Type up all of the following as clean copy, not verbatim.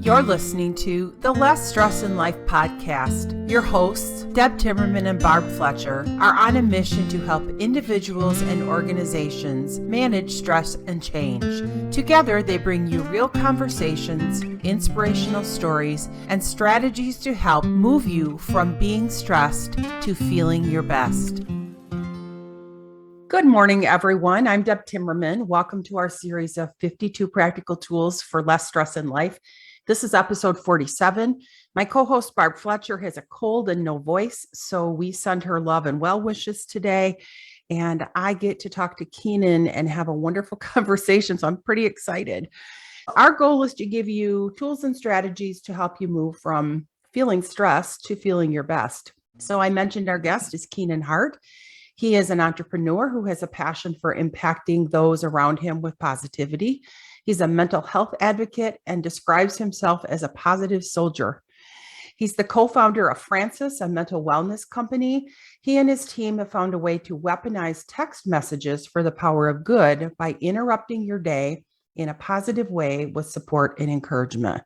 You're listening to the Less Stress in Life podcast. Your hosts, Deb Timmerman and Barb Fletcher, are on a mission to help individuals and organizations manage stress and change. Together, they bring you real conversations, inspirational stories, and strategies to help move you from being stressed to feeling your best. Good morning, everyone. I'm Deb Timmerman. Welcome to our series of 52 practical tools for less stress in life. This is episode 47. My co-host Barb Fletcher has a cold and no voice, so we send her love and well wishes today. And I get to talk to Keenan and have a wonderful conversation, so I'm pretty excited. Our goal is to give you tools and strategies to help you move from feeling stressed to feeling your best. So I mentioned our guest is Keenan Hart. He is an entrepreneur who has a passion for impacting those around him with positivity. He's a mental health advocate and describes himself as a positive soldier. He's the co-founder of FRANSiS, a mental wellness company. He and his team have found a way to weaponize text messages for the power of good by interrupting your day in a positive way with support and encouragement.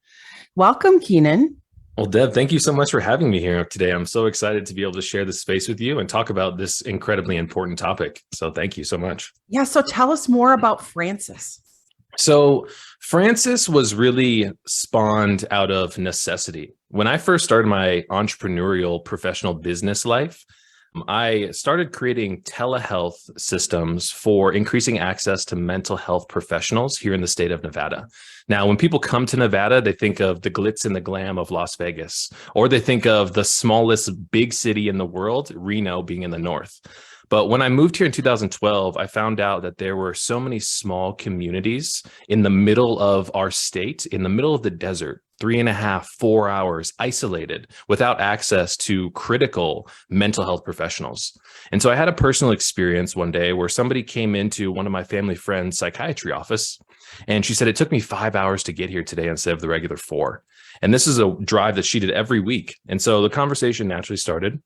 Welcome, Keenan. Well, Deb, thank you so much for having me here today. I'm so excited to be able to share this space with you and talk about this incredibly important topic. So thank you so much. Yeah, so tell us more about FRANSiS. So FRANSiS was really spawned out of necessity. When I first started my entrepreneurial professional business life, I started creating telehealth systems for increasing access to mental health professionals here in the state of Nevada. Now, when people come to Nevada, they think of the glitz and the glam of Las Vegas, or they think of the smallest big city in the world, Reno, being in the north. But when I moved here in 2012, I found out that there were so many small communities in the middle of our state, in the middle of the desert, 3.5, 4 hours, isolated, without access to critical mental health professionals. And so I had a personal experience one day where somebody came into one of my family friends' psychiatry office, and she said, it took me 5 hours to get here today instead of the regular 4. And this is a drive that she did every week. And so the conversation naturally started.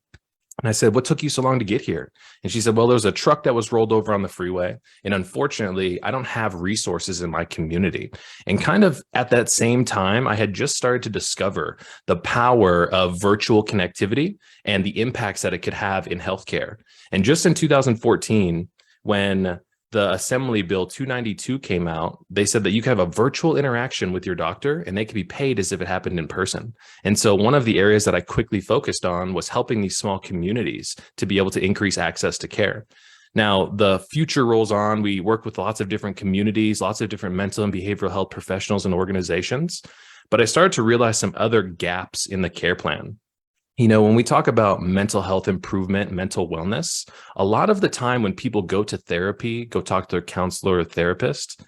And I said, what took you so long to get here? And she said, well, there was a truck that was rolled over on the freeway. And unfortunately, I don't have resources in my community. And kind of at that same time, I had just started to discover the power of virtual connectivity and the impacts that it could have in healthcare. And just in 2014, when the Assembly Bill 292 came out, they said that you could have a virtual interaction with your doctor and they could be paid as if it happened in person. And so one of the areas that I quickly focused on was helping these small communities to be able to increase access to care. Now, the future rolls on. We work with lots of different communities, lots of different mental and behavioral health professionals and organizations. But I started to realize some other gaps in the care plan. You know, when we talk about mental health improvement, mental wellness, a lot of the time when people go to therapy, go talk to their counselor or therapist,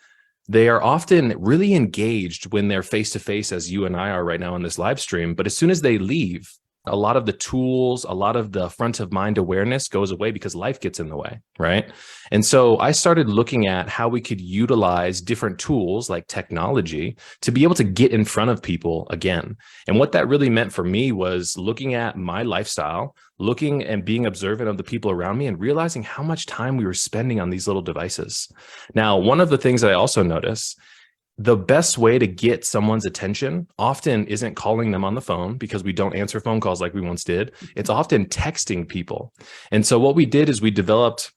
they are often really engaged when they're face-to-face, as you and I are right now on this live stream. But as soon as they leave, a lot of the tools, a lot of the front of mind awareness goes away because life gets in the way, right? And so I started looking at how we could utilize different tools like technology to be able to get in front of people again. And what that really meant for me was looking at my lifestyle, looking and being observant of the people around me and realizing how much time we were spending on these little devices. Now, one of the things that I also noticed, the best way to get someone's attention often isn't calling them on the phone because we don't answer phone calls like we once did. It's often texting people. And so what we did is we developed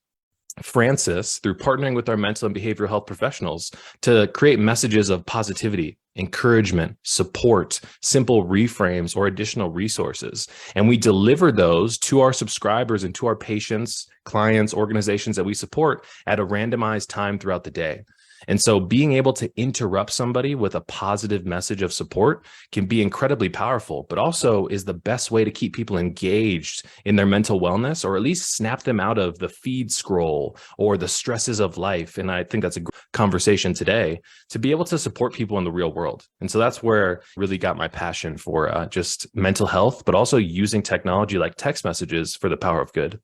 FRANSiS through partnering with our mental and behavioral health professionals to create messages of positivity, encouragement, support, simple reframes, or additional resources. And we deliver those to our subscribers and to our patients, clients, organizations that we support at a randomized time throughout the day. And so being able to interrupt somebody with a positive message of support can be incredibly powerful, but also is the best way to keep people engaged in their mental wellness, or at least snap them out of the feed scroll or the stresses of life. And I think that's a great conversation today to be able to support people in the real world. And so that's where I really got my passion for just mental health, but also using technology like text messages for the power of good.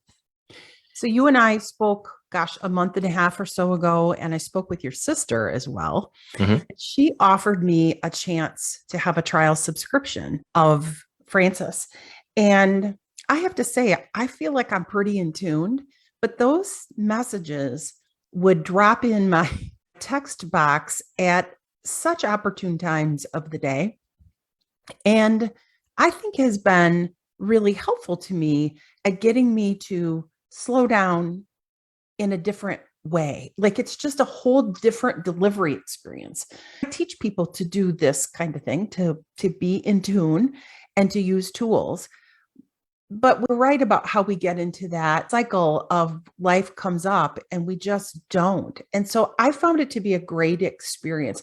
So you and I spoke, a month and a half or so ago, and I spoke with your sister as well. Mm-hmm. She offered me a chance to have a trial subscription of FRANSiS. And I have to say, I feel like I'm pretty in tune, but those messages would drop in my text box at such opportune times of the day. And I think has been really helpful to me at getting me to slow down in a different way. Like it's just a whole different delivery experience. I teach people to do this kind of thing, to be in tune and to use tools. But we're right about how we get into that cycle of life comes up and we just don't. And so I found it to be a great experience.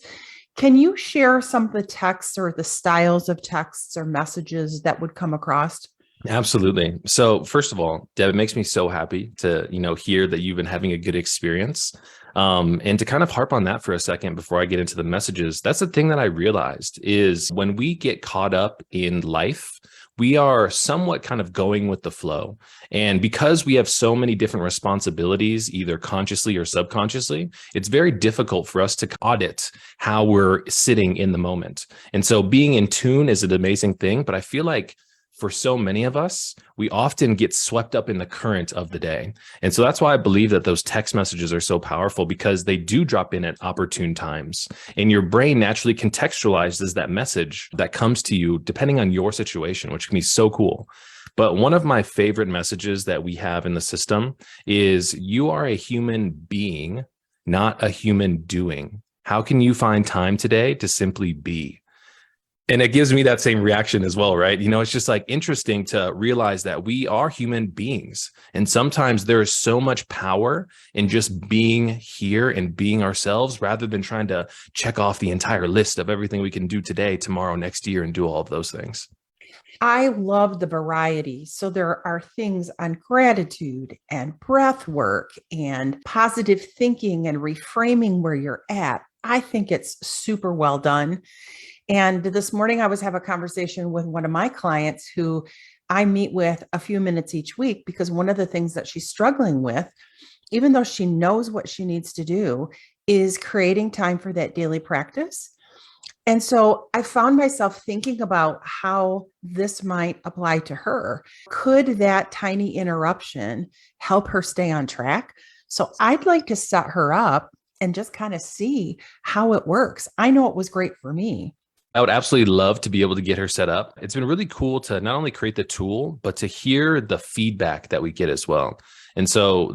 Can you share some of the texts or the styles of texts or messages that would come across? Absolutely. So first of all, Deb, it makes me so happy to, hear that you've been having a good experience. And to kind of harp on that for a second before I get into the messages, that's the thing that I realized is when we get caught up in life, we are somewhat kind of going with the flow. And because we have so many different responsibilities, either consciously or subconsciously, it's very difficult for us to audit how we're sitting in the moment. And so being in tune is an amazing thing, but I feel like for so many of us, we often get swept up in the current of the day. And so that's why I believe that those text messages are so powerful, because they do drop in at opportune times. And your brain naturally contextualizes that message that comes to you depending on your situation, which can be so cool. But one of my favorite messages that we have in the system is, you are a human being, not a human doing. How can you find time today to simply be? And it gives me that same reaction as well, right? It's just like interesting to realize that we are human beings. And sometimes there is so much power in just being here and being ourselves, rather than trying to check off the entire list of everything we can do today, tomorrow, next year, and do all of those things. I love the variety. So there are things on gratitude and breath work and positive thinking and reframing where you're at. I think it's super well done. And this morning I was having a conversation with one of my clients who I meet with a few minutes each week, because one of the things that she's struggling with, even though she knows what she needs to do, is creating time for that daily practice. And so I found myself thinking about how this might apply to her. Could that tiny interruption help her stay on track? So I'd like to set her up and just kind of see how it works. I know it was great for me. I would absolutely love to be able to get her set up. It's been really cool to not only create the tool, but to hear the feedback that we get as well. And so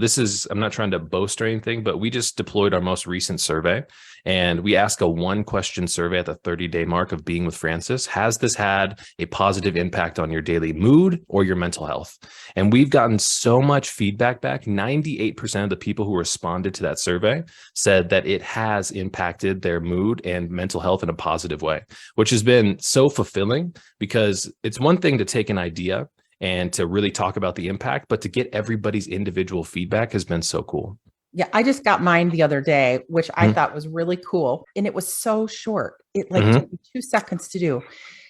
I'm not trying to boast or anything, but we just deployed our most recent survey, and we ask a 1-question survey at the 30-day mark of being with FRANSiS. Has this had a positive impact on your daily mood or your mental health? And we've gotten so much feedback back. 98% of the people who responded to that survey said that it has impacted their mood and mental health in a positive way, which has been so fulfilling, because it's one thing to take an idea and to really talk about the impact, but to get everybody's individual feedback has been so cool. Yeah, I just got mine the other day, which I thought was really cool. And it was so short. It took me 2 seconds to do.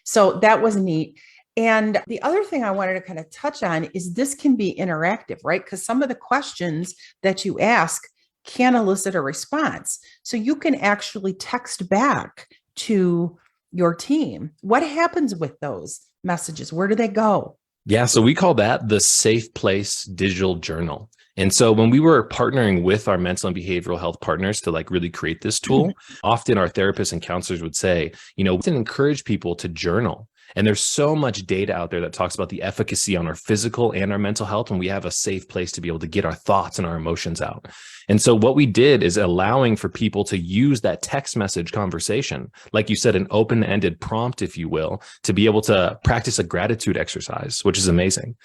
So that was neat. And the other thing I wanted to kind of touch on is this can be interactive, right? Because some of the questions that you ask can elicit a response. So you can actually text back to your team. What happens with those messages? Where do they go? Yeah, so we call that the Safe Place Digital Journal. And so when we were partnering with our mental and behavioral health partners to really create this tool, often our therapists and counselors would say, we can encourage people to journal. And there's so much data out there that talks about the efficacy on our physical and our mental health when we have a safe place to be able to get our thoughts and our emotions out. And so what we did is allowing for people to use that text message conversation, like you said, an open-ended prompt, if you will, to be able to practice a gratitude exercise, which is amazing.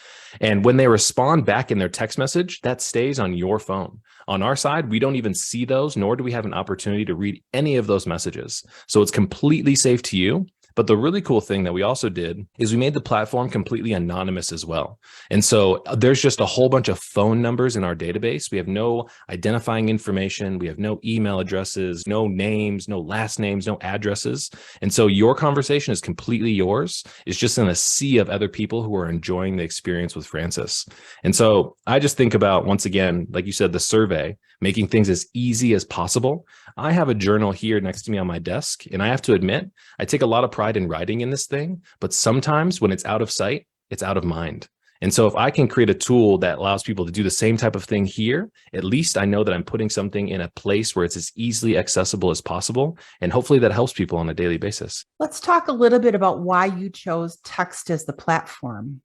And when they respond back in their text message, that stays on your phone. On our side, we don't even see those, nor do we have an opportunity to read any of those messages. So it's completely safe to you. But the really cool thing that we also did is we made the platform completely anonymous as well. And so there's just a whole bunch of phone numbers in our database. We have no identifying information. We have no email addresses, no names, no last names, no addresses. And so your conversation is completely yours. It's just in a sea of other people who are enjoying the experience with FRANSiS. And so I just think about, once again, like you said, the survey, making things as easy as possible. I have a journal here next to me on my desk, and I have to admit, I take a lot of pride in writing in this thing, but sometimes when it's out of sight, it's out of mind. And so if I can create a tool that allows people to do the same type of thing here, at least I know that I'm putting something in a place where it's as easily accessible as possible. And hopefully that helps people on a daily basis. Let's talk a little bit about why you chose text as the platform.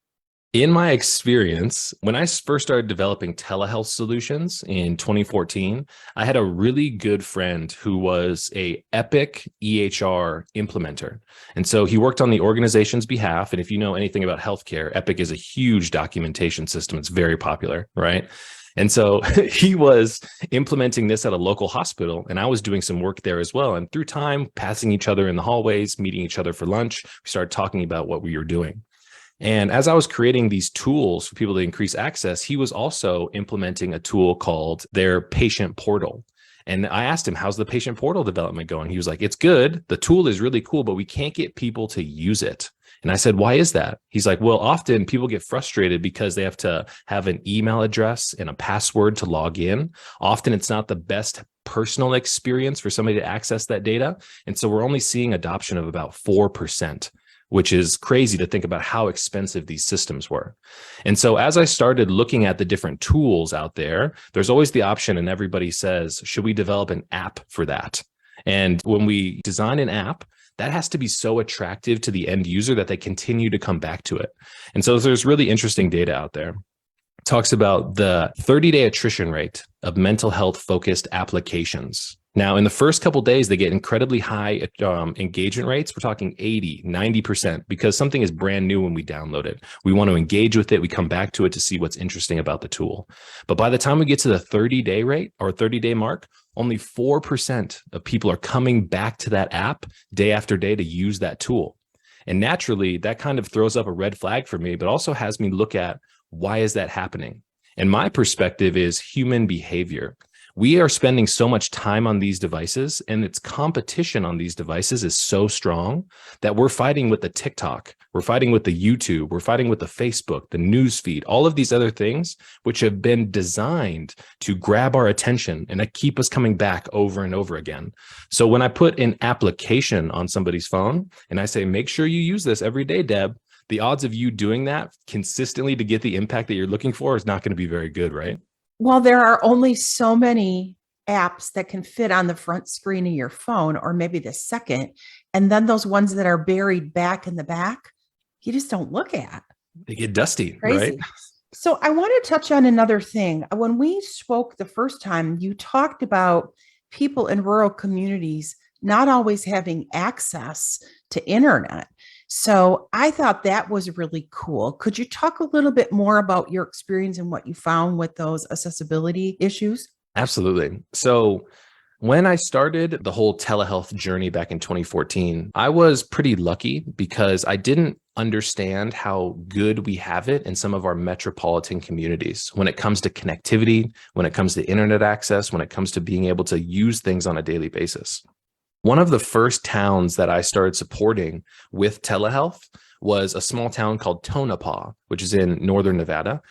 In my experience, when I first started developing telehealth solutions in 2014, I had a really good friend who was a Epic EHR implementer. And so he worked on the organization's behalf. And if you know anything about healthcare, Epic is a huge documentation system. It's very popular, right? And so he was implementing this at a local hospital, and I was doing some work there as well. And through time, passing each other in the hallways, meeting each other for lunch, we started talking about what we were doing. And as I was creating these tools for people to increase access, he was also implementing a tool called their patient portal. And I asked him, how's the patient portal development going? He was like, it's good. The tool is really cool, but we can't get people to use it. And I said, why is that? He's like, well, often people get frustrated because they have to have an email address and a password to log in. Often it's not the best personal experience for somebody to access that data. And so we're only seeing adoption of about 4%. Which is crazy to think about how expensive these systems were. And so as I started looking at the different tools out there, there's always the option, and everybody says, should we develop an app for that? And when we design an app, that has to be so attractive to the end user that they continue to come back to it. And so there's really interesting data out there. It talks about the 30-day attrition rate of mental health focused applications. Now, in the first couple of days, they get incredibly high engagement rates. We're talking 80, 90%, because something is brand new when we download it. We want to engage with it. We come back to it to see what's interesting about the tool. But by the time we get to the 30-day rate or 30-day mark, only 4% of people are coming back to that app day after day to use that tool. And naturally, that kind of throws up a red flag for me, but also has me look at why is that happening? And my perspective is human behavior. We are spending so much time on these devices, and its competition on these devices is so strong that we're fighting with the TikTok, we're fighting with the YouTube, we're fighting with the Facebook, the news feed, all of these other things, which have been designed to grab our attention and keep us coming back over and over again. So when I put an application on somebody's phone and I say, make sure you use this every day, Deb, the odds of you doing that consistently to get the impact that you're looking for is not going to be very good, right? Well, there are only so many apps that can fit on the front screen of your phone, or maybe the second. And then those ones that are buried back in the back, you just don't look at. They get dusty, Crazy. right? So I want to touch on another thing. When we spoke the first time, you talked about people in rural communities not always having access to internet. So I thought that was really cool. Could you talk a little bit more about your experience and what you found with those accessibility issues? Absolutely. So when I started the whole telehealth journey back in 2014, I was pretty lucky because I didn't understand how good we have it in some of our metropolitan communities when it comes to connectivity, when it comes to internet access, when it comes to being able to use things on a daily basis. One of the first towns that I started supporting with telehealth was a small town called Tonopah, which is in northern Nevada.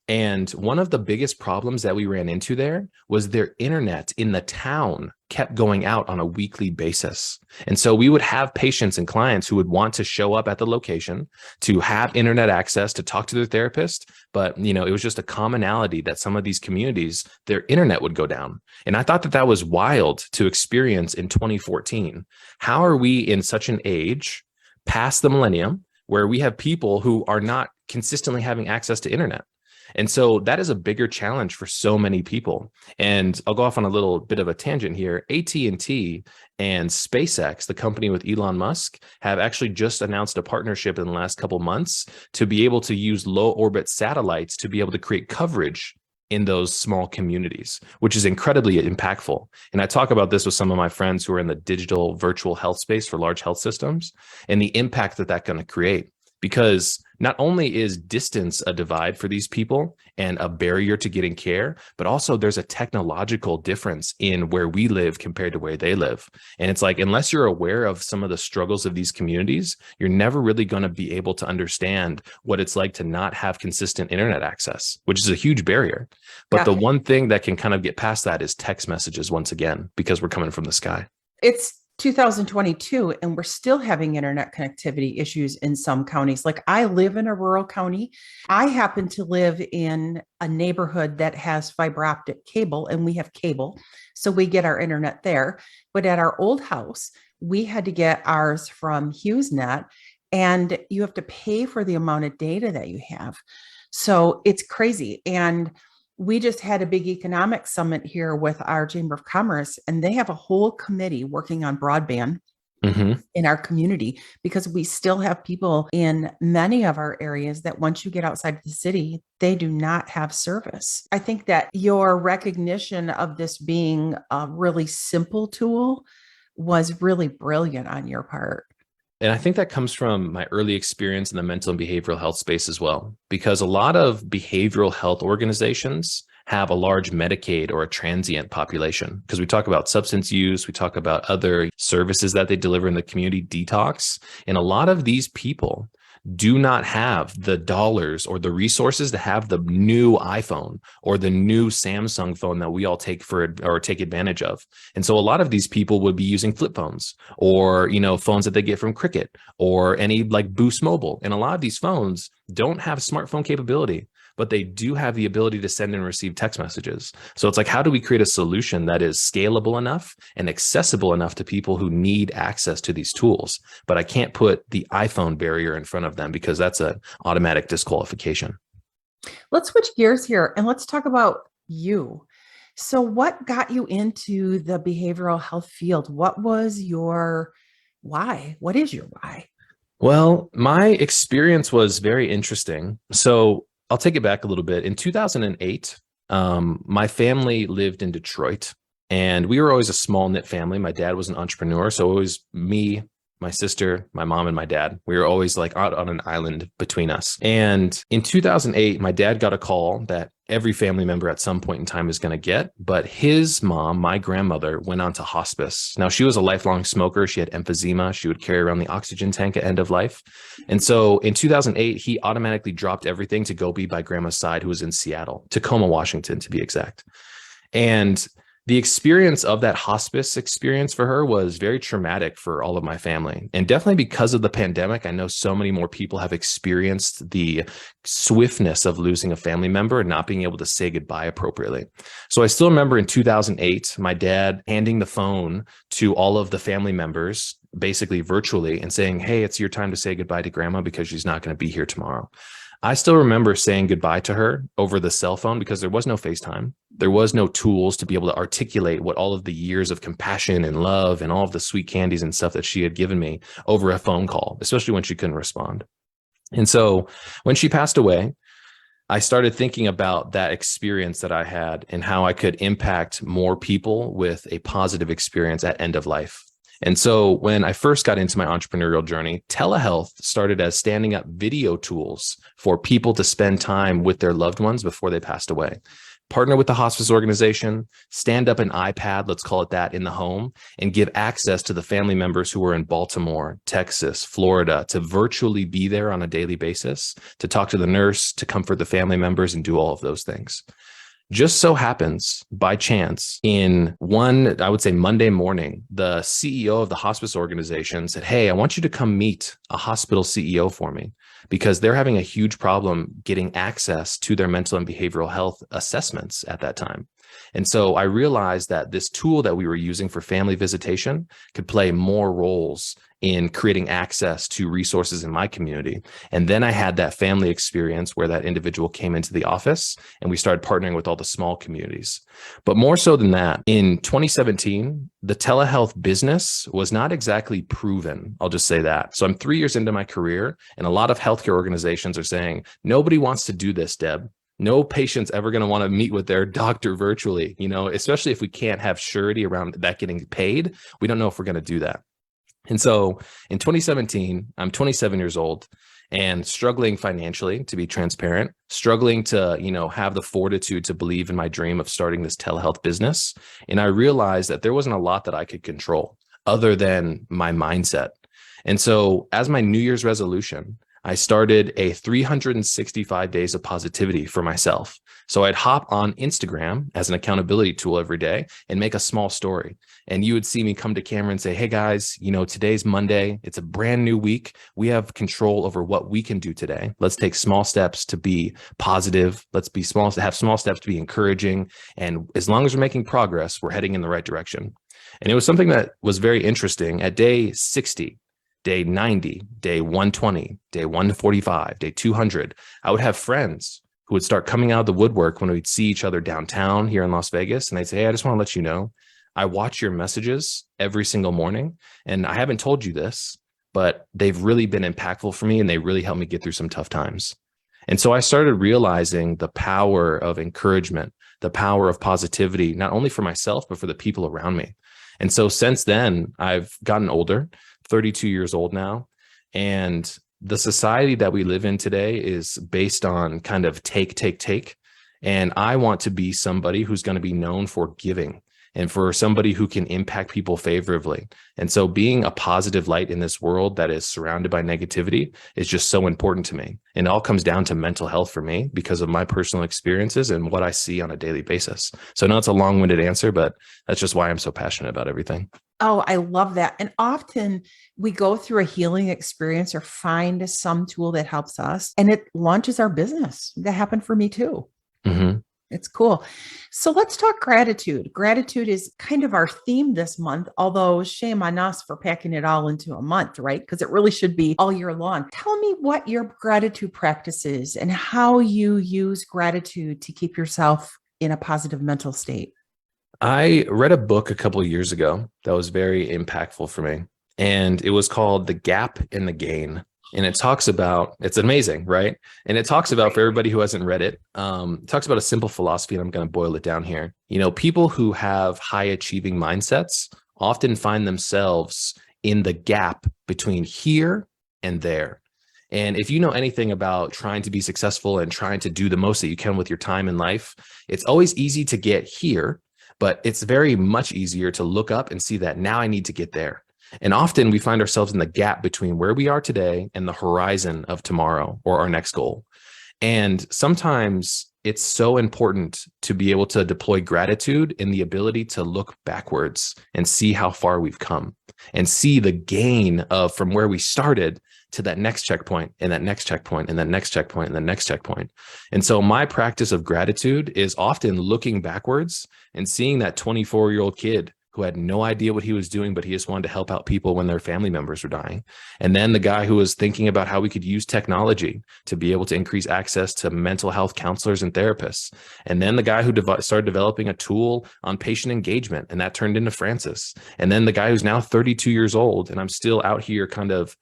And one of the biggest problems that we ran into there was their internet in the town kept going out on a weekly basis. And so we would have patients and clients who would want to show up at the location to have internet access to talk to their therapist. But, it was just a commonality that some of these communities, their internet would go down. And I thought that that was wild to experience in 2014. How are we in such an age past the millennium where we have people who are not consistently having access to internet? And so that is a bigger challenge for so many people. And I'll go off on a little bit of a tangent here. AT&T and SpaceX, the company with Elon Musk, have actually just announced a partnership in the last couple months to be able to use low orbit satellites to be able to create coverage in those small communities, which is incredibly impactful. And I talk about this with some of my friends who are in the digital virtual health space for large health systems and the impact that that's going to create. Because not only is distance a divide for these people and a barrier to getting care, but also there's a technological difference in where we live compared to where they live. And it's like, unless you're aware of some of the struggles of these communities, you're never really going to be able to understand what it's like to not have consistent internet access, which is a huge barrier. But the one thing that can kind of get past that is text messages once again, because we're coming from the sky. It's 2022 and we're still having internet connectivity issues in some counties. Like I live in a rural county. I happen to live in a neighborhood that has fiber optic cable and we have cable. So we get our internet there. But at our old house, we had to get ours from HughesNet and you have to pay for the amount of data that you have. So it's crazy. And we just had a big economic summit here with our Chamber of Commerce, and they have a whole committee working on broadband in our community because we still have people in many of our areas that once you get outside of the city, they do not have service. I think that your recognition of this being a really simple tool was really brilliant on your part. And I think that comes from my early experience in the mental and behavioral health space as well, because a lot of behavioral health organizations have a large Medicaid or a transient population. Because we talk about substance use, we talk about other services that they deliver in the community, detox. And a lot of these people do not have the dollars or the resources to have the new iPhone or the new Samsung phone that we all take advantage of. And so a lot of these people would be using flip phones or, phones that they get from Cricket or any like Boost Mobile. And a lot of these phones don't have smartphone capability, but they do have the ability to send and receive text messages. So it's like, how do we create a solution that is scalable enough and accessible enough to people who need access to these tools? But I can't put the iPhone barrier in front of them because that's an automatic disqualification. Let's switch gears here and let's talk about you. So what got you into the behavioral health field? What was your why? What is your why? Well, my experience was very interesting. So I'll take it back a little bit. In 2008, my family lived in Detroit, and we were always a small knit family. My dad was an entrepreneur, so it was me, my sister, my mom, and my dad. We were always like out on an island between us. And in 2008, my dad got a call that every family member at some point in time is going to get, but his mom, my grandmother, went on to hospice. Now, she was a lifelong smoker. She had emphysema. She would carry around the oxygen tank at end of life. And so in 2008, he automatically dropped everything to go be by grandma's side, who was in Seattle, Tacoma, Washington, to be exact. And the experience of that hospice experience for her was very traumatic for all of my family. And definitely because of the pandemic, I know so many more people have experienced the swiftness of losing a family member and not being able to say goodbye appropriately. So I still remember in 2008, my dad handing the phone to all of the family members, basically virtually, and saying, "Hey, it's your time to say goodbye to grandma because she's not going to be here tomorrow." I still remember saying goodbye to her over the cell phone because there was no FaceTime. There was no tools to be able to articulate what all of the years of compassion and love and all of the sweet candies and stuff that she had given me over a phone call, especially when she couldn't respond. And so when she passed away, I started thinking about that experience that I had and how I could impact more people with a positive experience at end of life. And so when I first got into my entrepreneurial journey, telehealth started as standing up video tools for people to spend time with their loved ones before they passed away. Partner with the hospice organization, stand up an iPad, let's call it that, in the home, and give access to the family members who were in Baltimore, Texas, Florida, to virtually be there on a daily basis, to talk to the nurse, to comfort the family members, and do all of those things. Just so happens, by chance, in one, I would say Monday morning, the CEO of the hospice organization said, "Hey, I want you to come meet a hospital CEO for me because they're having a huge problem getting access to their mental and behavioral health assessments at that time." And so I realized that this tool that we were using for family visitation could play more roles in creating access to resources in my community. And then I had that family experience where that individual came into the office and we started partnering with all the small communities. But more so than that, in 2017, the telehealth business was not exactly proven. I'll just say that. So I'm 3 years into my career and a lot of healthcare organizations are saying, nobody wants to do this, Deb. No patient's ever going to want to meet with their doctor virtually, especially if we can't have surety around that getting paid. We don't know if we're going to do that. And so in 2017, I'm 27 years old and struggling financially, to be transparent, struggling to, have the fortitude to believe in my dream of starting this telehealth business. And I realized that there wasn't a lot that I could control other than my mindset. And so as my New Year's resolution, I started a 365 days of positivity for myself. So I'd hop on Instagram as an accountability tool every day and make a small story. And you would see me come to camera and say, hey guys, today's Monday. It's a brand new week. We have control over what we can do today. Let's take small steps to be positive. Let's have small steps to be encouraging. And as long as we're making progress, we're heading in the right direction. And it was something that was very interesting. At day 60, day 90, day 120, day 145, day 200, I would have friends who would start coming out of the woodwork when we'd see each other downtown here in Las Vegas. And they'd say, hey, I just want to let you know, I watch your messages every single morning. And I haven't told you this, but they've really been impactful for me and they really helped me get through some tough times. And so I started realizing the power of encouragement, the power of positivity, not only for myself, but for the people around me. And so since then, I've gotten older, 32 years old now. And the society that we live in today is based on kind of take. And I want to be somebody who's going to be known for giving and for somebody who can impact people favorably. And so being a positive light in this world that is surrounded by negativity is just so important to me. And it all comes down to mental health for me because of my personal experiences and what I see on a daily basis. So I know it's a long-winded answer, but that's just why I'm so passionate about everything. Oh, I love that. And often we go through a healing experience or find some tool that helps us and it launches our business. That happened for me too. Mm-hmm. It's cool. So let's talk gratitude. Gratitude is kind of our theme this month, although shame on us for packing it all into a month, right? Because it really should be all year long. Tell me what your gratitude practice is and how you use gratitude to keep yourself in a positive mental state. I read a book a couple of years ago that was very impactful for me. And it was called The Gap in the Gain. And it talks about, it's amazing, right? And it talks about, for everybody who hasn't read it, talks about a simple philosophy, and I'm going to boil it down here. People who have high achieving mindsets often find themselves in the gap between here and there. And if you know anything about trying to be successful and trying to do the most that you can with your time in life, it's always easy to get here, but it's very much easier to look up and see that now I need to get there. And often we find ourselves in the gap between where we are today and the horizon of tomorrow or our next goal. And sometimes it's so important to be able to deploy gratitude in the ability to look backwards and see how far we've come and see the gain of from where we started to that next checkpoint and that next checkpoint and that next checkpoint and the next checkpoint. And so my practice of gratitude is often looking backwards and seeing that 24-year-old kid who had no idea what he was doing, but he just wanted to help out people when their family members were dying. And then the guy who was thinking about how we could use technology to be able to increase access to mental health counselors and therapists. And then the guy who started developing a tool on patient engagement, and that turned into FRANSiS. And then the guy who's now 32 years old, and I'm still out here kind of,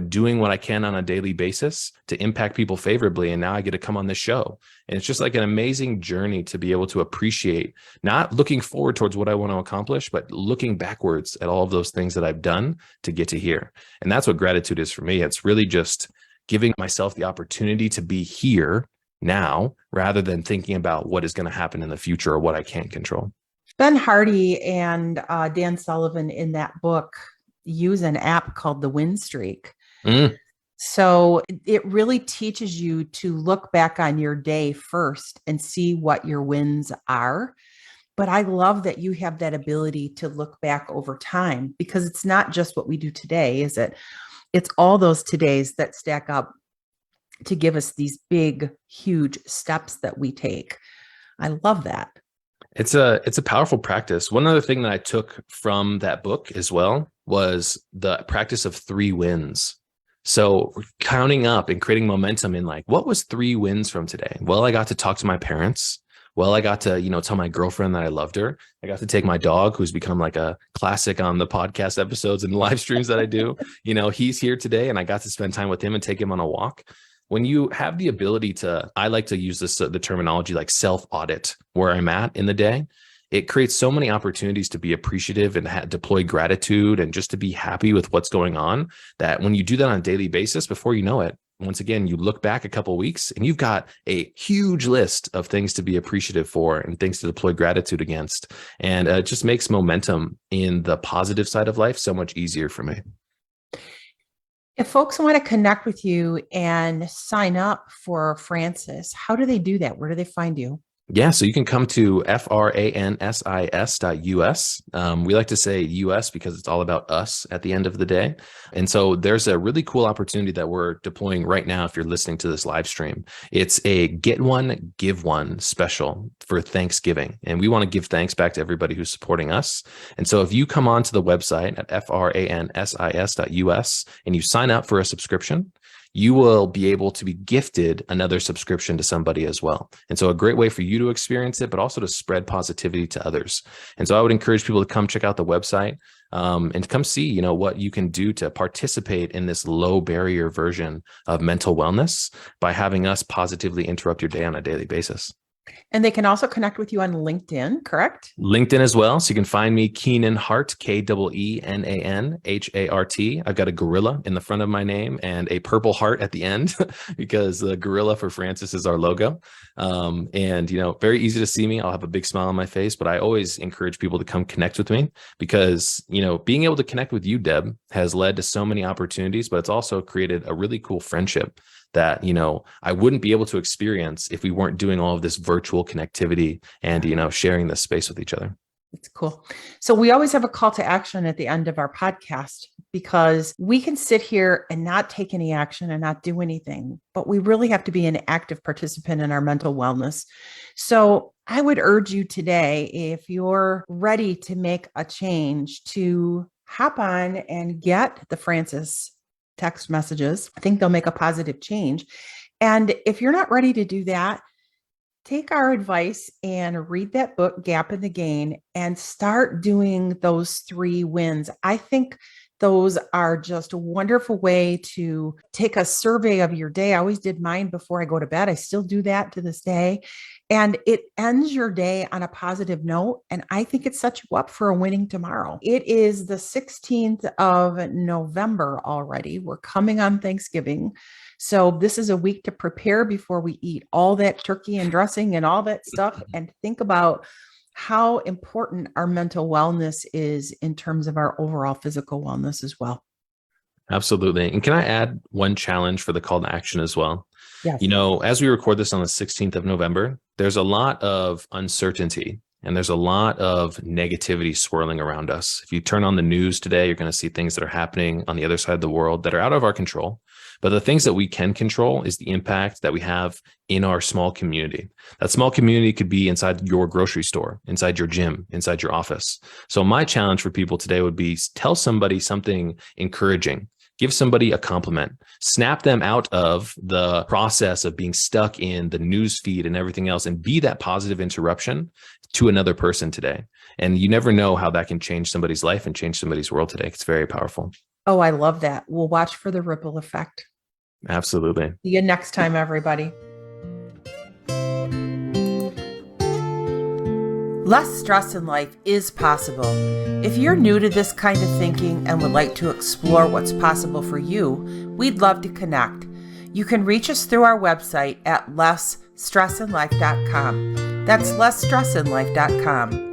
doing what I can on a daily basis to impact people favorably. And now I get to come on this show. And it's just like an amazing journey to be able to appreciate, not looking forward towards what I want to accomplish, but looking backwards at all of those things that I've done to get to here. And that's what gratitude is for me. It's really just giving myself the opportunity to be here now, rather than thinking about what is going to happen in the future or what I can't control. Ben Hardy and Dan Sullivan in that book use an app called the Win Streak. So it really teaches you to look back on your day first and see what your wins are. But I love that you have that ability to look back over time, because it's not just what we do today, is it? It's all those todays that stack up to give us these big, huge steps that we take. I love that. It's a powerful practice. One other thing that I took from that book as well was the practice of 3 wins. So counting up and creating momentum in like, what was 3 wins from today? Well, I got to talk to my parents. Well, I got to, tell my girlfriend that I loved her. I got to take my dog, who's become like a classic on the podcast episodes and live streams that I do. He's here today and I got to spend time with him and take him on a walk. When you have the ability to, I like to use this, the terminology like self-audit where I'm at in the day. It creates so many opportunities to be appreciative and deploy gratitude and just to be happy with what's going on, that when you do that on a daily basis, before you know it, once again, you look back a couple of weeks and you've got a huge list of things to be appreciative for and things to deploy gratitude against. And it just makes momentum in the positive side of life so much easier for me. If folks want to connect with you and sign up for FRANSiS, how do they do that? Where do they find you? Yeah, so you can come to FRANSIS.us. We like to say US because it's all about us at the end of the day. And so there's a really cool opportunity that we're deploying right now if you're listening to this live stream. It's a get one, give one special for Thanksgiving. And we want to give thanks back to everybody who's supporting us. And so if you come onto the website at FRANSIS.us and you sign up for a subscription, you will be able to be gifted another subscription to somebody as well. And so a great way for you to experience it, but also to spread positivity to others. And so I would encourage people to come check out the website and to come see, what you can do to participate in this low barrier version of mental wellness by having us positively interrupt your day on a daily basis. And they can also connect with you on LinkedIn, correct? LinkedIn as well. So you can find me, Keenan Hart, KEENANHART. I've got a gorilla in the front of my name and a purple heart at the end because the gorilla for FRANSiS is our logo. And very easy to see me. I'll have a big smile on my face, but I always encourage people to come connect with me because, being able to connect with you, Deb, has led to so many opportunities, but it's also created a really cool friendship that, I wouldn't be able to experience if we weren't doing all of this virtual connectivity and, sharing this space with each other. It's cool. So we always have a call to action at the end of our podcast because we can sit here and not take any action and not do anything, but we really have to be an active participant in our mental wellness. So I would urge you today, if you're ready to make a change, to hop on and get the FRANSiS text messages. I think they'll make a positive change. And if you're not ready to do that, take our advice and read that book, Gap in the Gain, and start doing those 3 wins. I think those are just a wonderful way to take a survey of your day. I always did mine before I go to bed. I still do that to this day. And it ends your day on a positive note. And I think it sets you up for a winning tomorrow. It is the 16th of November already. We're coming on Thanksgiving. So this is a week to prepare before we eat all that turkey and dressing and all that stuff, and think about how important our mental wellness is in terms of our overall physical wellness as well. Absolutely. And can I add one challenge for the call to action as well? Yes. As we record this on the 16th of November, there's a lot of uncertainty and there's a lot of negativity swirling around us. If you turn on the news today, you're going to see things that are happening on the other side of the world that are out of our control. But the things that we can control is the impact that we have in our small community. That small community could be inside your grocery store, inside your gym, inside your office. So my challenge for people today would be tell somebody something encouraging. Give somebody a compliment, snap them out of the process of being stuck in the news feed and everything else, and be that positive interruption to another person today. And you never know how that can change somebody's life and change somebody's world today. It's very powerful. Oh, I love that. We'll watch for the ripple effect. Absolutely. See you next time, everybody. Less stress in life is possible. If you're new to this kind of thinking and would like to explore what's possible for you, we'd love to connect. You can reach us through our website at lessstressinlife.com. That's lessstressinlife.com.